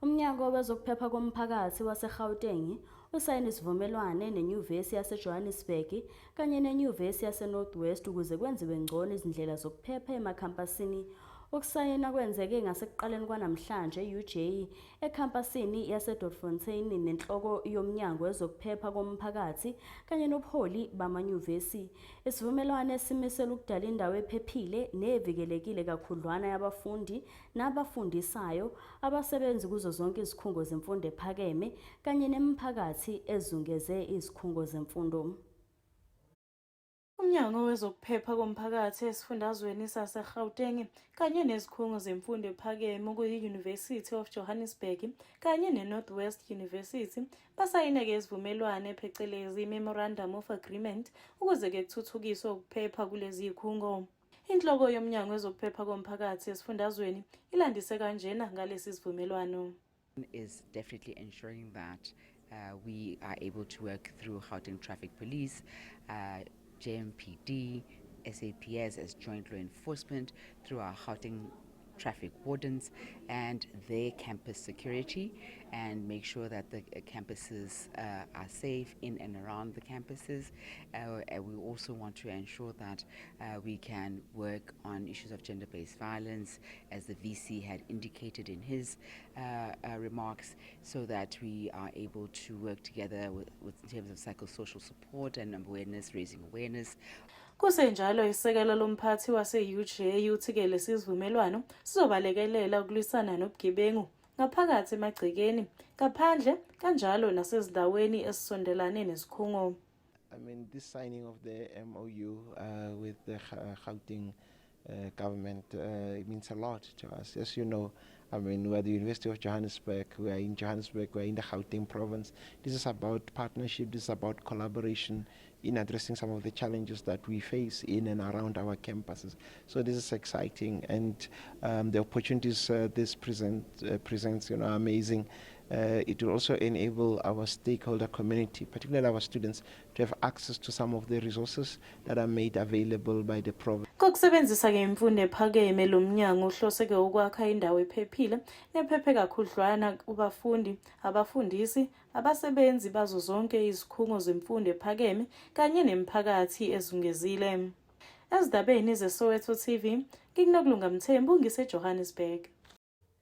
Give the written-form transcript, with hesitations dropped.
Umnyango wezokuphepha komphakathi waseGauteng usayine isivumelwano neNyuvesi yaseJohannesburg kanye neNyuvesi yaseNorth West ukuze kwenziwe ngcono izindlela zokuphepha emakhampasini. Ukusayina kwenzeke ngasekuqaleni kwanamhlanje UJ ekhampasini yaseDoornfontein nenhloko yomnyango wezokuphepha komphakathi kanye nobuholi bamanyuvesi. Isivumelwano esimisela ukudala indawo ephephile nevikelekile kakhudlwana yabafundi nabafundisayo abasebenzi kuzo zonke izikhungo zemfundo ephakeme kanye nemiphakathi ezungeze izikhungo zemfundo. Umnyango wezokuphepha komphakathi esifundazweni saseGauteng kanye nezikhungo zemfundo ephakeme kuyi-University of Johannesburg kanye neNorth West University basayine-ke isivumelwano phecelezi i-Memorandum of Agreement ukuze-ke kuthuthukiswe ukuphepha kulezi zikhungo. Inhloko yomnyango wezokuphepha komphakathi esifundazweni ilandise kanjena ngalesi sivumelwano. Is definitely ensuring that we are able to work through Gauteng Traffic Police, JMPD, SAPS as joint law enforcement, through our Gauteng traffic wardens and their campus security, and make sure that the campuses are safe in and around the campuses. And we also want to ensure that we can work on issues of gender-based violence, as the VC had indicated in his remarks, so that we are able to work together with in terms of psychosocial support and awareness, raising awareness. Kusenjalo isekela lomphathi wase-UJ uthi-ke lesi sivumelwano sizobalekelela ukulwisana nobugebengu ngaphakathi emagcekeni ngaphandle kanjalo nasezindaweni ezisondelane nesikhungo. I mean, this signing of the MOU with the Gauteng government, it means a lot to us. As you know, I mean, we're the University of Johannesburg, we are in Johannesburg, we're in the Gauteng province. This is about partnership, this is about collaboration in addressing some of the challenges that we face in and around our campuses. So this is exciting, and the opportunities this presents, are amazing. It will also enable our stakeholder community, particularly our students, to have access to some of the resources that are made available by the province. Kokusebenzisa-ke imfundo ephakeme lo mnyango uhlose-ke ukwakha indawo ephephile nephephe kakhudlwana kubafundi, abafundisi, abasebenzi bazo zonke izikhungo zemfundo ephakeme kanye nemiphakathi ezungezile. Ezindabeni zeSoweto TV, ngikuNokulunga Mthembu ngiseJohannesburg.